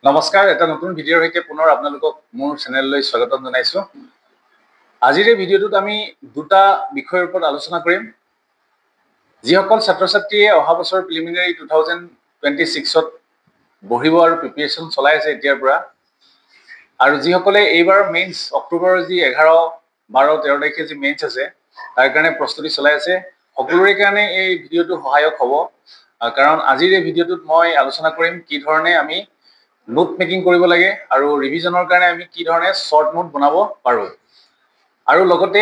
নমস্কাৰ, এটা নতুন ভিডিঅ'ৰ সৈতে পুনৰ আপোনালোকক মোৰ চেনেললৈ স্বাগতম জনাইছোঁ। আজিৰ এই ভিডিঅ'টোত আমি দুটা বিষয়ৰ ওপৰত আলোচনা কৰিম। যিসকল ছাত্ৰ ছাত্ৰীয়ে অহা বছৰ প্ৰিলিমিনাৰী 2026ত বহিব আৰু প্ৰিপেৰেশ্যন চলাই আছে এতিয়াৰ পৰা, আৰু যিসকলে এইবাৰ মেইনছ অক্টোবৰৰ যি 11, 12, 13 তাৰিখে যি মেইনছ আছে তাৰ কাৰণে প্ৰস্তুতি চলাই আছে, সকলোৰে কাৰণে এই ভিডিঅ'টো সহায়ক হ'ব। কাৰণ আজিৰ এই ভিডিঅ'টোত মই আলোচনা কৰিম কি ধৰণে আমি নোট মেকিং কৰিব লাগে আৰু ৰিভিজনৰ কাৰণে আমি কি ধৰণে শৰ্ট নোট বনাব পাৰোঁ, আৰু লগতে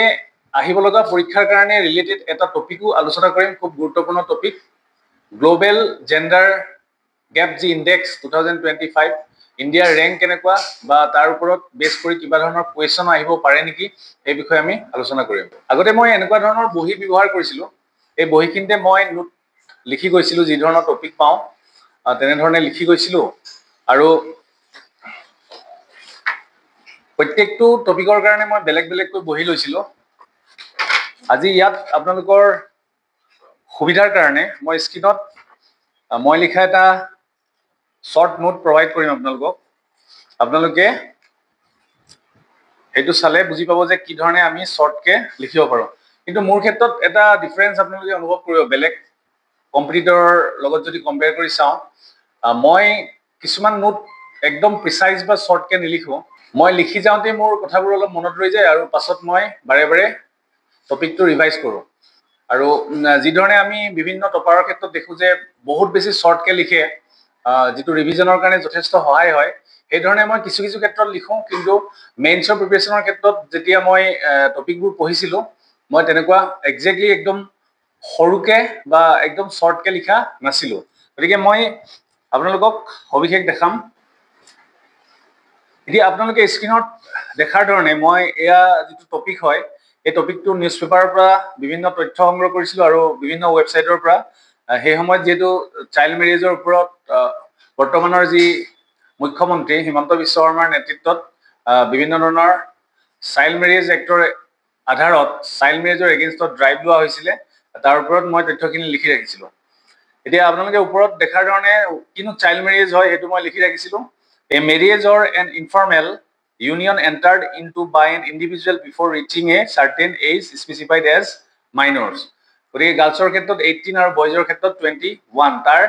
আহিব লগা পৰীক্ষাৰ কাৰণে ৰিলেটেড এটা টপিকো আলোচনা কৰিম, খুব গুৰুত্বপূৰ্ণ টপিক, গ্লোবেল জেণ্ডাৰ গেপ যি ইণ্ডেক্স 2025, ইণ্ডিয়াৰ ৰেংক কেনেকুৱা বা তাৰ ওপৰত বেছ কৰি কিবা ধৰণৰ কুৱেশ্যন আহিব পাৰে নেকি, এই বিষয়ে আমি আলোচনা কৰিম। আগতে মই এনেকুৱা ধৰণৰ বহি ব্যৱহাৰ কৰিছিলোঁ। এই বহিখিনিতে মই নোট লিখি গৈছিলোঁ, যি ধৰণৰ টপিক পাওঁ তেনেধৰণে লিখি গৈছিলোঁ, আৰু প্ৰত্যেকটো টপিকৰ কাৰণে মই বেলেগ বেলেগকৈ বহি লৈছিলোঁ। আজি ইয়াত আপোনালোকৰ সুবিধাৰ কাৰণে মই স্ক্ৰীনত মই লিখা এটা শৰ্ট নোট প্ৰভাইড কৰিম আপোনালোকক। আপোনালোকে সেইটো চালে বুজি পাব যে কি ধৰণে আমি শৰ্টকে লিখিব পাৰোঁ। কিন্তু মোৰ ক্ষেত্ৰত এটা ডিফাৰেঞ্চ আপোনালোকে অনুভৱ কৰিব, বেলেগ কম্পিটিটৰৰ লগত যদি কম্পেয়াৰ কৰি চাওঁ, মই কিছুমান নোট একদম প্ৰিচাইজ বা শৰ্টকে নিলিখোঁ। মই লিখি যাওঁতে মোৰ কথাবোৰ অলপ মনত ৰৈ যায় আৰু পাছত মই বাৰে বাৰে টপিকটো ৰিভাইজ কৰোঁ। আৰু যি ধৰণে আমি বিভিন্ন টপাৰৰ ক্ষেত্ৰত দেখোঁ যে বহুত বেছি শৰ্টকে লিখে, যিটো ৰিভিজনৰ কাৰণে যথেষ্ট সহায় হয়, সেইধৰণে মই কিছু কিছু ক্ষেত্ৰত লিখোঁ। কিন্তু মেইনছৰ প্ৰিপেৰেশ্যনৰ ক্ষেত্ৰত যেতিয়া মই টপিকবোৰ পঢ়িছিলোঁ, মই তেনেকুৱা একজেক্টলি একদম সৰুকে বা একদম শৰ্টকে লিখা নাছিলোঁ। গতিকে মই আপোনালোকক সবিশেষ দেখাম। এতিয়া আপোনালোকে স্ক্ৰীনত দেখাৰ ধৰণে মই এয়া যিটো টপিক হয়, এই টপিকটো নিউজ পেপাৰৰ পৰা বিভিন্ন তথ্য সংগ্ৰহ কৰিছিলোঁ আৰু বিভিন্ন ৱেবছাইটৰ পৰা। সেই সময়ত যিহেতু চাইল্ড মেৰেজৰ ওপৰত বৰ্তমানৰ যি মুখ্যমন্ত্ৰী হিমন্ত বিশ্ব শৰ্মাৰ নেতৃত্বত বিভিন্ন ধৰণৰ চাইল্ড মেৰেজ এক্টৰ আধাৰত চাইল্ড মেৰেজৰ এগেইনষ্টত ড্ৰাইভ লোৱা হৈছিলে, তাৰ ওপৰত মই তথ্যখিনি লিখি ৰাখিছিলোঁ। এতিয়া আপোনালোকে ওপৰত দেখাৰ ধৰণে কিনো চাইল্ড মেৰেজ হয় সেইটো মই লিখি ৰাখিছিলোঁ। A marriage or an informal union entered into by an individual before reaching a certain age specified as minors. গতিকে গাৰ্লছৰ ক্ষেত্ৰত 18 আৰু বয়জৰ ক্ষেত্ৰত 21, তাৰ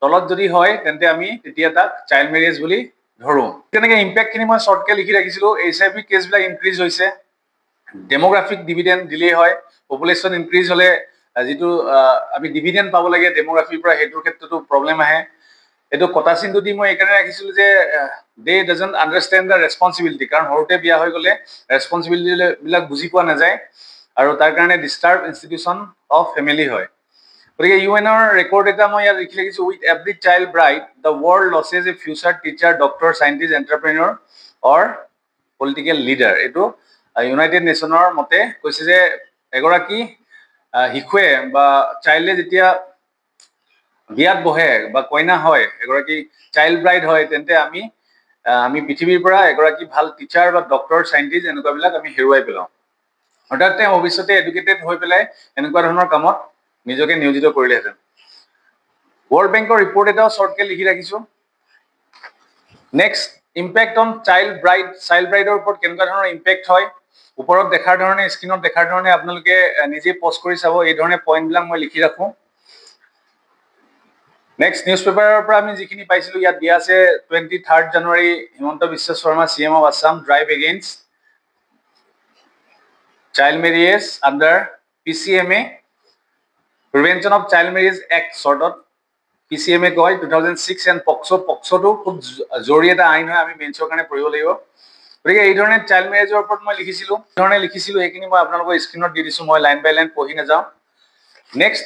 তলত যদি হয় তেন্তে আমি তেতিয়া তাক চাইল্ড মেৰেজ বুলি ধৰোঁ। তেনেকৈ ইম্পেক্টখিনি মই শৰ্টকে লিখি ৰাখিছিলোঁ। HIV কেছবিলাক ইনক্ৰিজ হৈছে, ডেমোগ্ৰাফিক ডিভিডেণ্ড দিলেই হয়, পপুলেশ্যন ইনক্ৰিজ হ'লে যিটো আমি ডিভিডেণ্ড পাব লাগে ডেমোগ্ৰাফিৰ পৰা, সেইটোৰ ক্ষেত্ৰতো প্ৰব্লেম আহে। এইটো কটা চিনটো দি মই এইকাৰণে ৰাখিছিলোঁ যে দে ডাজন্ট আণ্ডাৰষ্টেণ্ড দ্য ৰেছপনচিবিলিটি, কাৰণ সৰুতে বিয়া হৈ গ'লে ৰেছপনচিবিলিটিবিলাক বুজি পোৱা নাযায় আৰু তাৰ কাৰণে ডিষ্টাৰ্ব ইনষ্টিটিউশ্যন অফ ফেমিলি হয়। গতিকে UN-ৰ ৰেকৰ্ড এটা মই ইয়াত লিখি ৰাখিছোঁ, with every child bride the world loses a future teacher, doctor, scientist, entrepreneur or political leader. এইটো ইউনাইটেড নেশ্যনৰ মতে কৈছে যে এগৰাকী শিশুৱে বা চাইল্ডে যেতিয়া বিয়াত বহে বা কইনা হয়, এগৰাকী চাইল্ড ব্ৰাইড হয়, তেন্তে আমি পৃথিৱীৰ পৰা এগৰাকী ভাল টিচাৰ বা ডক্টৰ, চাইণ্টিষ্ট এনেকুৱাবিলাক আমি হেৰুৱাই পেলাওঁ। অৰ্থাৎ তেওঁ ভৱিষ্যতে এডুকেটেড হৈ পেলাই এনেকুৱা ধৰণৰ কামত নিজকে নিয়োজিত কৰিলেহেঁতেন। ৱৰ্ল্ড বেংকৰ ৰিপৰ্ট এটাও শৰ্টকে লিখি ৰাখিছোঁ। নেক্সট, ইম্পেক্ট অন চাইল্ড ব্ৰাইডৰ ওপৰত কেনেকুৱা ধৰণৰ ইম্পেক্ট হয়, ওপৰত দেখাৰ ধৰণে, স্ক্ৰীনত দেখাৰ ধৰণে আপোনালোকে নিজে পজ কৰি চাব। এই ধৰণে পইণ্টবিলাক মই লিখি ৰাখোঁ। নেক্সট, নিউজ পেপাৰৰ পৰা আমি যিখিনি পাইছিলোঁ ইয়াত দিয়া আছে, 23 January Himanta Biswa Sarma CM of Assam drive against child marriage under PCMA, prevention of child marriage act, চৰ্টত PCMA কয়, 2006, এণ্ড পক্সোটো খুব জৰুৰী এটা আইন হয়, আমি মেইনছৰ কাৰণে পঢ়িব লাগিব। গতিকে এই ধৰণে চাইল্ড মেৰেজৰ ওপৰত মই লিখিছিলোঁ, সেইখিনি মই আপোনালোকৰ স্ক্ৰীনত দি দিছোঁ, মই লাইন বাই লাইন পঢ়ি নাযাওঁ। নেক্সট,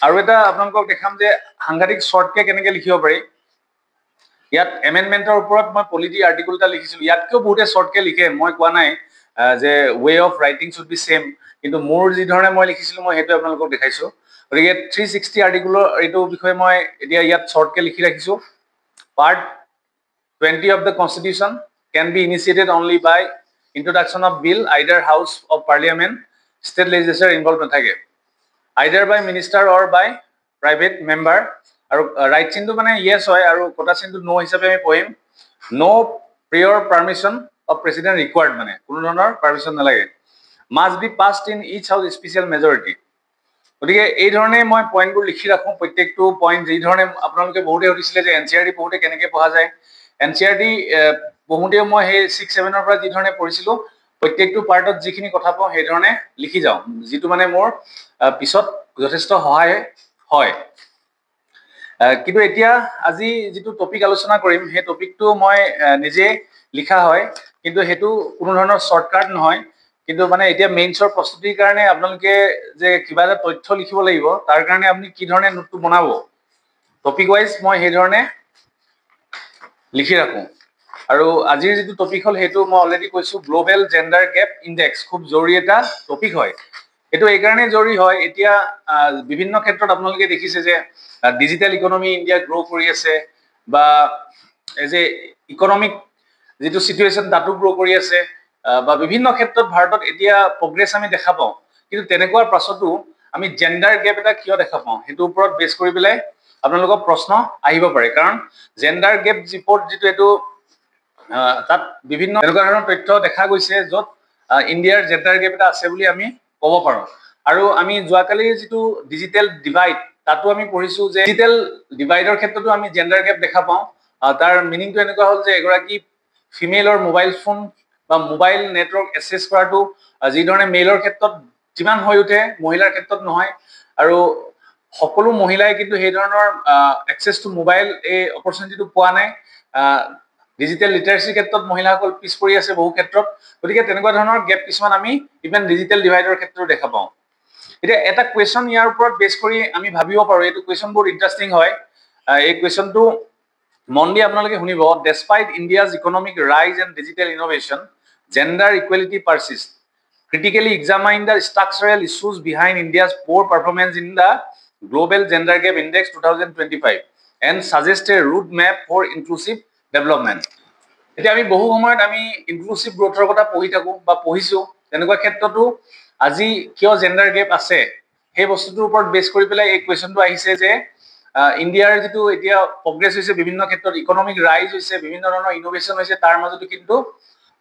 আৰু এটা আপোনালোকক দেখাম যে সাংঘাতিক শৰ্টকে কেনেকৈ লিখিব পাৰি। ইয়াত এমেণ্ডমেণ্টৰ ওপৰত মই পলিটি আৰ্টিকল এটা লিখিছিলোঁ। ইয়াতকৈও বহুতে শৰ্টকে লিখে, মই কোৱা নাই যে way of writing should be same, কিন্তু মোৰ যি ধৰণে মই লিখিছিলোঁ মই সেইটো আপোনালোকক দেখাইছোঁ। গতিকে 360 আৰ্টিকুলৰ এইটো বিষয়ে মই এতিয়া ইয়াত শৰ্টকে লিখি ৰাখিছোঁ। Part 20 of the constitution can be initiated only by introduction of bill, either house of parliament, state legislature involve নাথাকে, either by minister or by private member, আৰু ৰাইট চিনটো মানে ইয়েছ হয় আৰু কটা চিনটো নো হিচাপে আমি পঢ়িম no prior permission of president required মানে কোনো ধৰণৰ পাৰ্মিশ্যন নালাগে must be passed in each house special majority গতিকে এই ধৰণে মই পইণ্টবোৰ লিখি ৰাখোঁ প্ৰত্যেকটো পইণ্ট যি ধৰণে আপোনালোকে বহুতে সুধিছিলে যে NCERT পঢ়োঁতে কেনেকৈ পঢ়া যায় NCERT পঢ়োঁতেও মই সেই 6-7ৰ পৰা যি ধৰণে পঢ়িছিলোঁ প্ৰত্যেকটো পাৰ্টত যিখিনি কথা পাওঁ সেই ধৰণে লিখি যাওঁ যিটো মানে মোৰ পিছত যথেষ্ট সহায় হয় কিন্তু এতিয়া আজি যিটো টপিক আলোচনা কৰিম সেই টপিকটো মই নিজে লিখা হয় কিন্তু হেতু কোনো ধৰণৰ শৰ্টকাট নহয় কিন্তু মানে এতিয়া মেইনছৰ প্ৰস্তুতিৰ কাৰণে আপোনালোকে যে কিবা এটা তথ্য লিখিব লাগিব তাৰ কাৰণে আপুনি কি ধৰণে নোটটো বনাব টপিক ওয়াইজ মই সেই ধৰণে লিখি ৰাখোঁ আৰু আজিৰ যিটো টপিক হল হেতু মই অলৰেডি কৈছো গ্লোবেল জেন্ডাৰ গেপ ইনডেক্স খুব জৰুৰী এটা টপিক হয় এটো এই কাৰণে জৰুৰী হয় এতিয়া বিভিন্ন ক্ষেত্ৰত আপোনালোকে দেখিছে যে ডিজিটাল ইকোনমি ইন্ডিয়া গ্ৰো কৰি আছে বা এজ এ ইকোনমিক যেটো সিচুৱেশন তাতো গ্ৰো কৰি আছে বা বিভিন্ন ক্ষেত্ৰত ভাৰতত এতিয়া প্ৰগ্ৰেছ আমি দেখা পাওঁ কিন্তু তেনেকুৱাৰ পাছতো আমি জেন্ডাৰ গেপ এটা কিয় দেখা পাওঁ হেতু ওপৰত বেছ কৰি পেলাই আপোনালোকৰ প্ৰশ্ন আহিব পাৰে কাৰণ জেন্ডাৰ গেপ ৰিপৰ্ট যেটো এটো তাত বিভিন্ন এনেকুৱা ধৰণৰ তথ্য দেখা গৈছে য'ত ইণ্ডিয়াৰ জেন্ডাৰ গেপ এটা আছে বুলি আমি ক'ব পাৰোঁ আৰু আমি যোৱাকালিৰ যিটো ডিজিটেল ডিভাইড তাতো আমি পঢ়িছো যে ডিজিটেল ডিভাইডৰ ক্ষেত্ৰতো আমি জেন্ডাৰ গেপ দেখা পাওঁ তাৰ মিনিংটো এনেকুৱা হ'ল যে এগৰাকী ফিমেলৰ মোবাইল ফোন বা মোবাইল নেটৱৰ্ক এক্সেছ কৰাটো যি ধৰণে মেইলৰ ক্ষেত্ৰত যিমান হৈ উঠে মহিলাৰ ক্ষেত্ৰত নহয় আৰু সকলো মহিলাই কিন্তু সেই ধৰণৰ এক্সেছ টু মোবাইল এই অপৰচুনিটিটো পোৱা নাই ডিজিটেল লিটাৰেসিৰ ক্ষেত্ৰত মহিলাসকল পিছ পৰি আছে বহু ক্ষেত্ৰত গতিকে তেনেকুৱা ধৰণৰ গেপ কিছুমান আমি ইভেন ডিজিটেল ডিভাইডৰ ক্ষেত্ৰতো দেখা পাওঁ এতিয়া এটা কোৱেশ্চন ইয়াৰ ওপৰত বেছ কৰি আমি ভাবিব পাৰোঁ এইটো কোৱেশ্চন বহুত ইন্টাৰেষ্টিং হয় এই কোৱেশ্চনটো মন দি আপোনালোকে শুনিব despite India's economic rise and digital innovation gender equality persist critically examine the structural issues behind India's poor performance in the Global Gender Gap Index 2025 and suggest a roadmap for inclusive development. এতিয়া আমি বহু সময়ত আমি inclusive গ্ৰোথৰ কথা পঢ়ি থাকো বা পঢ়িছো তেনেকুৱা ক্ষেত্ৰতো আজি কিয় জেন্ডাৰ গেপ আছে সেই বস্তুটোৰ ওপৰত বেছ কৰি পেলাই এই কোৱেশ্চনটো আহিছে যে ইণ্ডিয়াৰ যেটো এতিয়া প্ৰগ্ৰেছ হৈছে বিভিন্ন ক্ষেত্ৰত ইকোনমিক ৰাইজ হৈছে বিভিন্ন ধৰণৰ ইনোভেশন হৈছে তাৰ মাজতো কিন্তু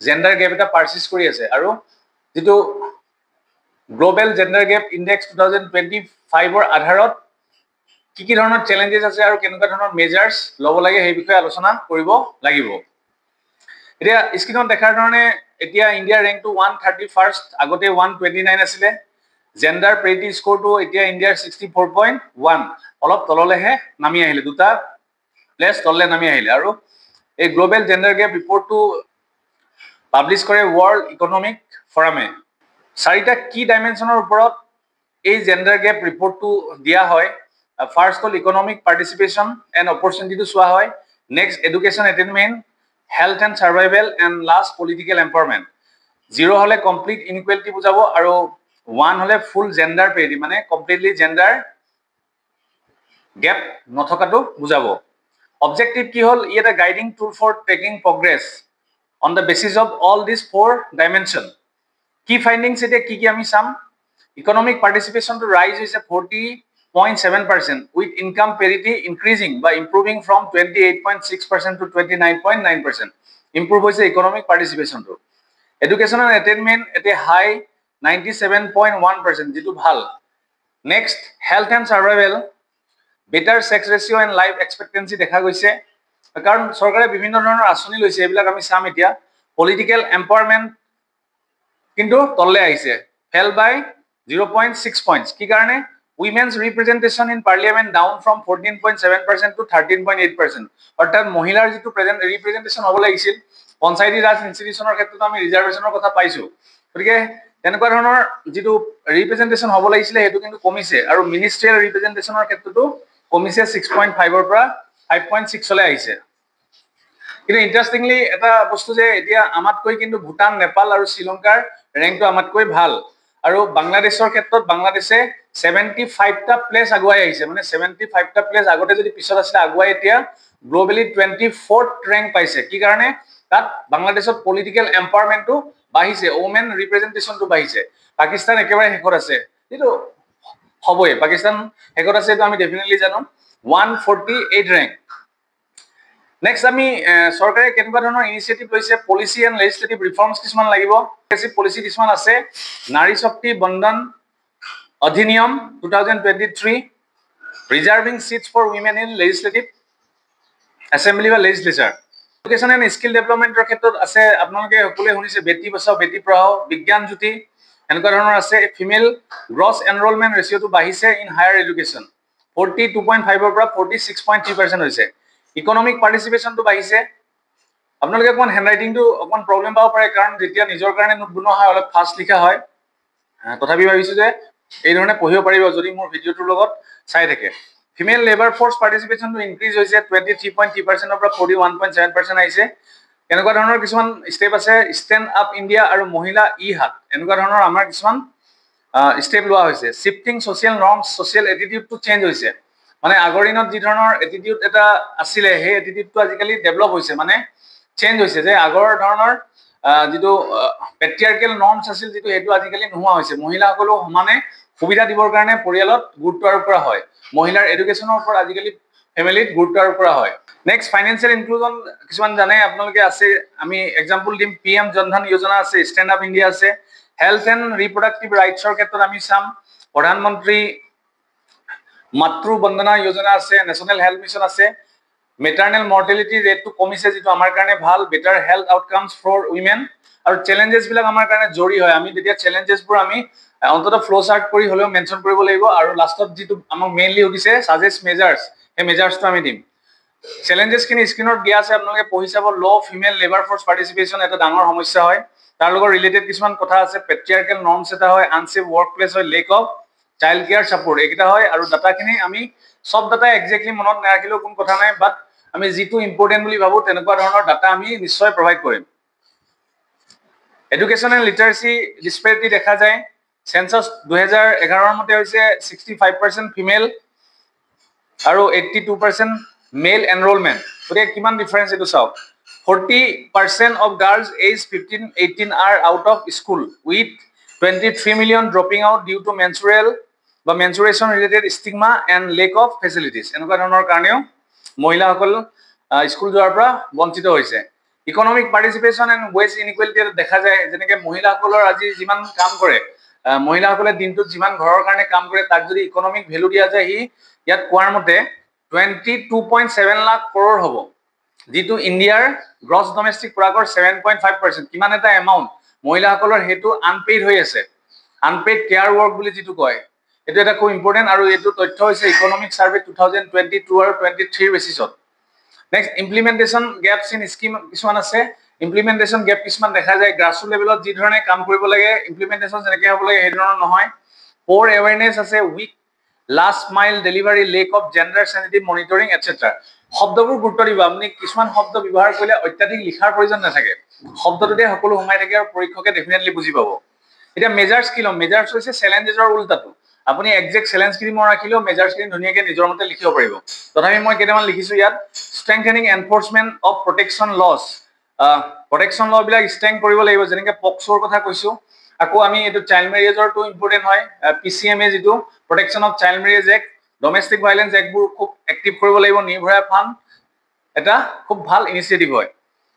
জেন্ডাৰ গেপ এটা পাৰচিষ্ট কৰি আছে আৰু যেটো গ্লোবেল জেন্ডাৰ গেপ ইনডেক্স 2025 আধাৰত কি ধৰণৰ চ্যালেঞ্জেস আছে আৰু কেনেকুৱা ধৰণৰ মেজাৰ্স লব লাগে সেই বিষয়ে আলোচনা কৰিব লাগিব এতিয়া স্ক্ৰিনত দেখাৰ ধৰণে এতিয়া ইণ্ডিয়াৰ ৰেংকটো 131st আগতে 129 আছিল জেন্ডাৰ পেৰিটি স্কোৰটো এতিয়া ইণ্ডিয়াৰ 64.1 অলপ তললেহে নামি আহিলে দুটা প্লেস তললে নামি আহিলে আৰু এই গ্লোবেল জেন্ডাৰ গেপ ৰিপৰ্টটো পাবলিশ কৰে ওয়াৰ্ল্ড ইকোনমিক ফোৰামে চাৰিটা কি ডাইমেনশনৰ ওপৰত এই জেন্ডাৰ গেপ ৰিপৰ্টটো দিয়া হয় ফাৰ্স্ট হল ইকোনমিক পাৰ্টিসিপেশন এণ্ড অপৰচুনিটিটো চোৱা হয় next education attainment health and survival and last political empowerment 0 হলে কমপ্লিট ইনইকুৱেলিটি বুজাব আৰু 1 হলে ফুল জেন্ডাৰ পেৰিটি মানে কমপ্লিটলি জেন্ডাৰ গেপ নথকাটো বুজাব অবজেক্টিভ কি হল ই এটা guiding tool for tracking progress on the basis of all these four dimensions. Key findings এতে কি আমি চাম economic participation to rise is a 40.7% with income parity increasing by improving from 28.6% to 29.9%. Improve hoise economic participation to. Education and attainment at a high 97.1% যেটো ভাল. Next, health and survival better sex ratio and life expectancy দেখা গৈছে কাৰণ সৰকাৰে বিভিন্ন ধৰণৰ আঁচনি লৈছে এইবিলাক আমি চাম এতিয়া পলিটিক্যাল এম্পাৱাৰমেন্ট কিন্তু তললে আহিছে ফেল বাই 0.6 পইণ্টস কি কাৰণে women's representation in parliament down from 14.7% to 13.8% অৰ্থাৎ মহিলাৰ যেটো ৰিপ্ৰেজেন্টেশন হ'ব লাগিছিল পঞ্চায়তী ৰাজ ইনষ্টিটিউচনৰ ক্ষেত্ৰত আমি ৰিজাৰ্ভেশনৰ কথা পাইছো গতিকে তেনেকুৱা ধৰণৰ যেটো ৰিপ্ৰেজেন্টেশন হ'ব লাগিছিল হেতু কিন্তু কমিছে আৰু মিনিষ্ট্ৰিয়েল ৰিপ্ৰেজেন্টেশনৰ ক্ষেত্ৰতো কমিছে 6.5 ৰ পৰা 5.6 লৈ আহিছে কিন্তু ইন্টাৰেষ্টিংলি এটা বস্তু যে এতিয়া আমাতকৈ কিন্তু ভুটান নেপাল আৰু শ্ৰীলংকাৰ ৰেংকটো আমাতকৈ ভাল আৰু বাংলাদেশৰ ক্ষেত্ৰত বাংলাদেশে 75টা প্লেস আগুৱাই আহিছে মানে 75টা প্লেস আগতে যদি পিছত আছিল আগুৱাই এতিয়া গ্লোবালি 24th ৰেংক পাইছে কি কাৰণে তাত বাংলাদেশত পলিটিক্যাল এম্পাৱাৰমেন্টটো বাঢ়িছে ওমেন ৰিপ্ৰেজেন্টেশনটো বাঢ়িছে পাকিস্তান একেবাৰে হেকত আছে যেটো হবই পাকিস্তান হেকত আছে তো আমি ডেফিনেটলি জানো 148 ৰেংক নেক্সট আমি সৰকাৰে কেনেকুৱা ধৰণৰ ইনিচিয়েটিভ লৈছে পলিসি এণ্ড লেজিসলেটিভ ৰিফৰ্মছ কিছুমান লাগিব পলিসি কিছুমান আছে Nari Shakti Vandan Adhiniyam 2023 reserving seats for women in legislative assembly বা লেজিসলেচাৰ এডুকেশ্যন এণ্ড স্কিল ডেভেলপমেণ্টৰ ক্ষেত্ৰত আছে আপোনালোকে সকলোৱে শুনিছে বেটি বচাও বেটি পঢ়াও বিজ্ঞান জ্যোতি এনেকুৱা ধৰণৰ আছে ফিমেল গ্ৰছ এনৰোলমেণ্ট ৰেচিঅ'টো বাঢ়িছে ইন হায়াৰ এডুকেশ্যন 42.5 ৰ পৰা 46.3% হৈছে ইকনমিক পাৰ্টিচিপেশ্যনটো বাঢ়িছে আপোনালোকে অকমান হেণ্ডৰাইটিংটো অকমান প্ৰব্লেম পাব পাৰে কাৰণ যেতিয়া নিজৰ কাৰণে নোট বনোৱা হয় অলপ ফাষ্ট লিখা হয় তথাপি ভাবিছো যে এই ধৰণে পঢ়িব পাৰিব যদি মোৰ ভিডিঅ'টোৰ লগত চাই থাকে female labour force participation to increase হয়েছে 23.3% পৰা 41.7% আহিছে এনেকুৱা ধৰণৰ কিছুমান স্টেপ আছে ষ্টেণ্ড আপ ইণ্ডিয়া আৰু মহিলা ই হাত এনেকুৱা ধৰণৰ আমাৰ কিছুমান স্টেপ লোৱা হৈছে shifting social norms social attitude to change হৈছে মানে আগৰ দিনত যি ধৰণৰ এটিটিউড এটা আছিলে সেই এটিটিউডটো আজিকালি ডেভেলপ হৈছে মানে চেঞ্জ হৈছে যে আগৰ ধৰণৰ যেটো পেট্ৰিয়াৰ্কেল নৰ্মস আছিল যেটো হেতু আজিকালি নোহোৱা হৈছে মহিলাসকলক সমানে সুবিধা দিবৰ কাৰণে পৰিয়ালত গুৰুত্ব আৰোপ কৰা হয় মহিলাৰ এডুকেশ্যনৰ ওপৰত আজিকালি ফ্যামিলিত গুৰুত্ব আৰোপ কৰা হয় নেক্সট ফাইনান্সিয়েল ইনক্লুজন কিছুমান জানে আপোনালোকে আছে আমি এক্সাম্পল দিম পিএম জনধন যোজনা আছে ষ্টেণ্ড আপ ইণ্ডিয়া আছে হেলথ এণ্ড ৰিপ্ৰডাক্টিভ ৰাইটছৰ ক্ষেত্ৰত আমি চাম প্ৰধানমন্ত্ৰী মাতৃ বন্দনা যোজনা আছে নেশ্যনেল হেল্থ মিছন আছে মেটাৰনেল মৰ্টেলিটি ৰেটটো কমিছে যেটো আমাৰ কাৰণে ভাল বেটাৰ হেল্থ আউটকামছ ফৰ উইমেন আৰু চ্যালেঞ্জেছ বিলাক আমাৰ কাৰণে জৰি হয় আমি তেতিয়া চ্যালেঞ্জেছবোৰ আমি অন্তত ফ্লো চাৰ্ট কৰি হলেও মেনশন কৰিব লাগিব আৰু লাষ্টত যেটো আমাক মেইনলি উঠিছে সাজেষ্ট মেজাৰ্স এই মেজাৰ্সটো আমি দিম চ্যালেঞ্জেছ কিনি স্ক্ৰিনত দিয়া আছে আপোনালোকে পঢ়ি চাব ল ফিমেল লেবাৰ ফোৰ্স পাৰ্টিসিপেশন এটা ডাঙৰ সমস্যা হয় তাৰ লগত ৰিলেটেড কিছুমান কথা আছে পেট্ৰিয়াৰ্কেল নৰ্মস এটা হয় আনসেফ ওয়াৰ্ক প্লেস হয় lake of child care support এইটা হয় আৰু ডাটাখিনি আমি সব ডাটা এক্স্যাক্টলি মনত নাৰাখিলেও কোন কথা নাই বাট আমি যেটো ইম্পৰ্টেন্ট বুলি ভাবো তেনেকুৱা ধৰণৰ ডাটা আমি নিশ্চয় প্ৰভাইড কৰিম এডুকেশ্যন এণ্ড লিটাৰেসি ডিসপেৰিটি দেখা যায় সেন্সাস 2011 মতে হৈছে 65% ফিমেল আৰু 82% মেল এনৰোলমেন্ট গতিকে কিমান ডিফাৰেন্স এটো চাওক 40% of girls aged 15-18 are out of school with 23 million dropping out due to menstruation related stigma and lack of facilities এনেকুৱা ধৰণৰ কাৰণেও মহিলাসকল স্কুল যোৱাৰ পৰা বঞ্চিত হৈছে ইকনমিক পাৰ্টিসিপেশন এণ্ড ওয়েজ ইনইকুৱেলিটি দেখা যায় যেনেকৈ মহিলাসকলৰ আজি যিমান কাম কৰে মহিলাসকলে দিনটোত যিমান ঘৰৰ কাৰণে কাম কৰে তাক যদি ইকনমিক ভ্যালু দিয়া যায় হি ইয়াত কোৱাৰ মতে 22.7 লাখ কৰৰ হ'ব যেটো ইণ্ডিয়াৰ গ্ৰছ ডমেষ্টিক প্ৰডাক্টৰ 7.5% কিমান এটা এমাউন্ট মহিলাসকলৰ হেতু আনপেইড হৈ আছে আনপেইড কেয়াৰ ওয়াৰ্ক বুলি যেটো কয় এটো এটা খুব ইম্পৰ্টেন্ট আৰু এটো তথ্য হৈছে ইকনমিক সাৰ্ভে 2022 আৰু 23 বেসিছত next implementation gaps in scheme কিছুমান আছে ইমপ্লিমেন্টেশন গ্যাপ কিছুমান দেখা যায় গ্ৰাসৰুট লেভেলত যি ধৰণে কাম কৰিব লাগে ইমপ্লিমেন্টেশন যেনেকৈ হ'ব লাগে সেই ধৰণৰ নহয় পোৰ এৱেৰনেছ আছে weak last mile delivery lack of gender sensitive monitoring etcetera শব্দবোৰ গুৰুত্ব দিব আপুনি কিছুমান শব্দ ব্যৱহাৰ কৰিলে অত্যাধিক লিখাৰ প্ৰয়োজন নাথাকে শব্দটোতে সকলো সোমাই থাকে আৰু পৰীক্ষকে ডেফিনেটলি বুজি পাব এটা মেজাৰ্স কি লম মেজাৰ্স হৈছে চ্যালেঞ্জেছৰ উল্টাটো আপুনি এক্সাক্ট চ্যালেঞ্জ কি মই ৰাখিলেও মেজাৰ্স কি ধুনীয়াকৈ নিজৰ মতে লিখিব পাৰিব তথাপি মই কেইটামান লিখিছো ইয়াত স্ট্ৰেংথেনিং enforcement of protection loss protection ল বিলাক ষ্ট্ৰেং কৰিব লাগিব যেনেকৈ পক্সোৰ কথা কৈছো আকৌ আমি এটো চাইল্ড ম্যাৰেজৰ টু ইম্পৰ্টেন্ট হয় পিসিএমএ যেটো protection of child marriage act domestic violence এক্টবোৰ খুব এক্টিভ কৰিব লাগিব নিৰ্ভয়া ফান্ড এটা খুব ভাল ইনিচিয়েটিভ হয়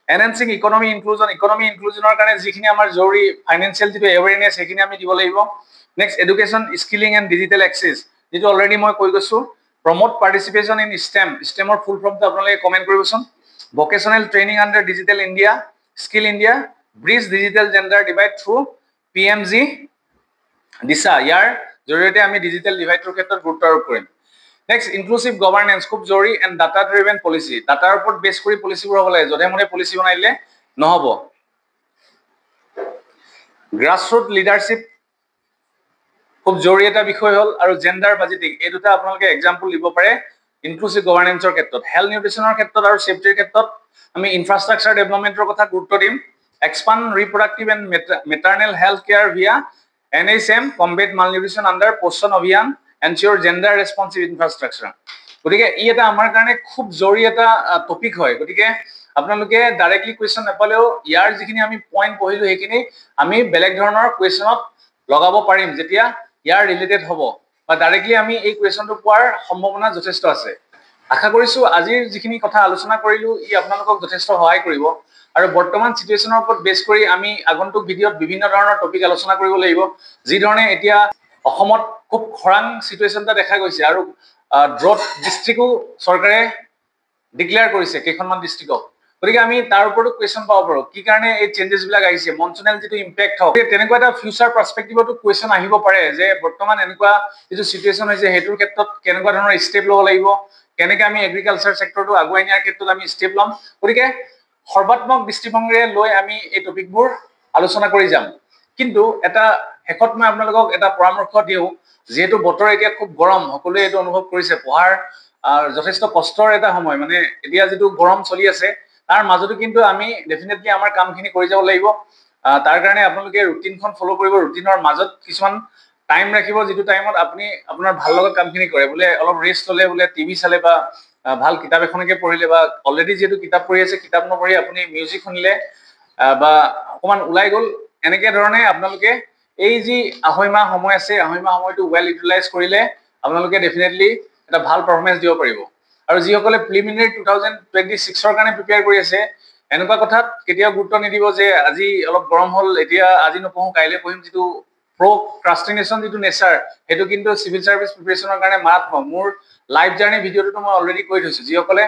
এনহান্সিং ইকনমি ইনক্লুজনৰ কাৰণে যিখিনি আমাৰ জৰুৰী ফাইনান্সিয়েল যেটো এৱেৰনেছ সেইখিনি আমি দিব লাগিব next education skilling and digital access যেটো অলৰেডি মই কৈ গৈছো প্ৰমোট পাৰ্টিসিপেশন ইন স্টেমৰ ফুল ফৰ্মটো আপোনালোকে কমেন্ট কৰিবচোন vocational training under digital India skill India bridge digital gender divide through PMG Disha ইয়াৰ জৰিয়তে আমি ডিজিটেল ডিভাইডৰ ক্ষেত্ৰত গুৰুত্ব আৰোপ কৰিম নেক্সট ইনক্লুসিভ গভৰ্নেন্স খুব জৰুৰী এণ্ড ডাটা ড্ৰিভেন পলিসি ডাটাৰ ওপৰত বেছ কৰি পলিসিবোৰ হ'ব লাগে যধে মনে পলিসি বনাইলে নহব গ্ৰাসৰুট লিডাৰশিপ খুব জৰুৰী এটা বিষয় হল আৰু জেন্ডাৰ বাজেটিং এই দুটা আপোনালোকে এক্সাম্পল দিব পাৰে ইনক্লুসিভ গভৰ্নেন্সৰ ক্ষেত্ৰত হেল্থ নিউট্ৰিশনৰ ক্ষেত্ৰত আৰু সেফটিৰ ক্ষেত্ৰত আমি ইনফ্ৰাষ্ট্ৰাকচাৰ ডেভেলপমেন্টৰ কথা গুৰুত্ব দিম expand reproductive and maternal health care via NHM combat malnutrition under পোষণ অভিযান ensure gender responsive infrastructure গতিকে ই এটা আমাৰ কাৰণে খুব জৰুৰী এটা টপিক হয় গতিকে আপোনালোকে ডাইৰেক্টলি কোৱেশ্চন নাপালেও ইয়াৰ যিখিনি আমি পইণ্ট পঢ়িলো সেইখিনি আমি বেলেগ ধৰণৰ কোৱেশ্চনত লগাব পাৰিম যেতিয়া ইয়াৰ ৰিলেটেড হ'ব বা ডাইৰেক্টলি আমি এই কোৱেশ্চনটো পোৱাৰ সম্ভাৱনা যথেষ্ট আছে আশা কৰিছো আজিৰ যিখিনি কথা আলোচনা কৰিলো ই আপোনালোকক যথেষ্ট সহায় কৰিব আৰু বৰ্তমান সিচুৱেচনৰ ওপৰত বেছ কৰি আমি আগন্তুক ভিডিঅ'ত বিভিন্ন ধৰণৰ টপিক আলোচনা কৰিব লাগিব যি ধৰণে এতিয়া অসমত খুব খৰাং সিচুৱেচন এটা দেখা গৈছে আৰু ড্ৰট ডিস্ট্ৰিক্টও চৰকাৰে ডিক্লেয়াৰ কৰিছে কেইখনমান ডিস্ট্ৰিক্টক গতিকে আমি তাৰ ওপৰতো কুৱেশ্যন পাব পাৰো কি কাৰণে এই চেঞ্জেছ বিলাক আহিছে মনচুনেল যিটো ইম্পেক্ট হওক তেনেকুৱা এটা ফিউচাৰ পাৰ্সপেক্টিভতো কুৱেশ্যন আহিব পাৰে যে বৰ্তমান এনেকুৱা যিটো সিচুৱেচন হৈছে হেতুৰ ক্ষেত্ৰত কেনেকুৱা ধৰণৰ ষ্টেপ ল'ব লাগিব কেনেকৈ আমি এগ্ৰিকালচাৰ সেক্টৰটো আগুৱাই নিয়াৰ ক্ষেত্ৰত আমি ষ্টেপ ল'ম গতিকে সৰ্বাত্মক দৃষ্টিভংগীৰে লৈ আমি এই টপিকবোৰ আলোচনা কৰি যাম কিন্তু এটা শেষত মই আপোনালোকক এটা পৰামৰ্শ দিওঁ যেহেতু বতৰ এতিয়া খুব গৰম সকলোৱে এইটো অনুভৱ কৰিছে পঢ়াৰ যথেষ্ট কষ্টৰ এটা সময় মানে এতিয়া যিটো গৰম চলি আছে তাৰ মাজতো কিন্তু আমি ডেফিনেটলি আমাৰ কামখিনি কৰি যাব লাগিব তাৰ কাৰণে আপোনালোকে ৰুটিনখন ফলো কৰিব ৰুটিনৰ মাজত কিছুমান টাইম ৰাখিব যিটো টাইমত আপুনি আপোনাৰ ভাল লগা কামখিনি কৰে বোলে অলপ ৰেষ্ট ল'লে বোলে টিভি চালে বা ভাল কিতাপ এখনকে পঢ়িলে বা অলৰেডি যেহেতু কিতাপ পঢ়ি আছে কিতাপ নপঢ়ি আপুনি মিউজিক শুনিলে বা অকণমান ওলাই গ'ল এনেকৈ ধৰণে আপোনালোকে এই যি আঢ়ৈ মাহ সময় আছে আঢ়ৈ মাহ সময়টো ৱেল ইউটিলাইজ কৰিলে আপোনালোকে ডেফিনেটলি এটা ভাল পাৰফৰ্মেঞ্চ দিব পাৰিব আৰু যিসকলে প্ৰিলিমিনাৰী 2026ৰ কাৰণে প্ৰিপেয়াৰ কৰি আছে এনেকুৱা কথাত কেতিয়াও গুৰুত্ব নিদিব যে আজি অলপ গৰম হ'ল এতিয়া আজি নপঢ়ো কাইলৈ পঢ়িম যিটো প্ৰক্ৰাষ্টিনেশ্যন যিটো নেচাৰ সেইটো কিন্তু চিভিল সাৰ্ভিস প্ৰিপাৰেচনৰ কাৰণে মাৰাত্মক মোৰ লাইভ জাৰ্নি ভিডিঅ'টো মই অলৰেডি কৈ থৈছো যিসকলে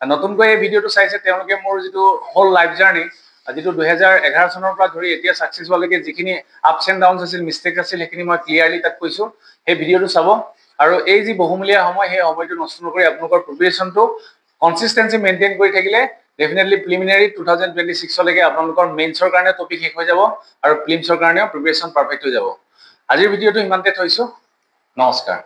নতুনকৈ এই ভিডিঅ'টো চাইছে তেওঁলোকে মোৰ যিটো হোল লাইভ জাৰ্নি যিটো 2011 চনৰ পৰা ধৰি এতিয়া সাকসেস হোৱালৈকে যিখিনি আপছ এণ্ড ডাউনছ আছিল মিষ্টেক আছিল সেইখিনি মই ক্লিয়াৰলি তাত কৈছো সেই ভিডিঅ'টো চাব আৰু এই যি বহুমূলীয়া সময় সেই সময়টো নষ্ট নকৰি আপোনালোকৰ প্ৰিপাৰেচনটো কনসিস্টেন্সি মেইনটেইন কৰি থাকিলে ডেফিনেটলি প্ৰিলিমিনাৰী 2026লৈকে আপোনালোকৰ মেইনছৰ কাৰণে টপিক শেষ হৈ যাব আৰু প্ৰিলিমছৰ কাৰণেও প্ৰিপাৰেচন পাৰফেক্ট হৈ যাব আজিৰ ভিডিঅ'টো ইমানতে থৈছো নমস্কাৰ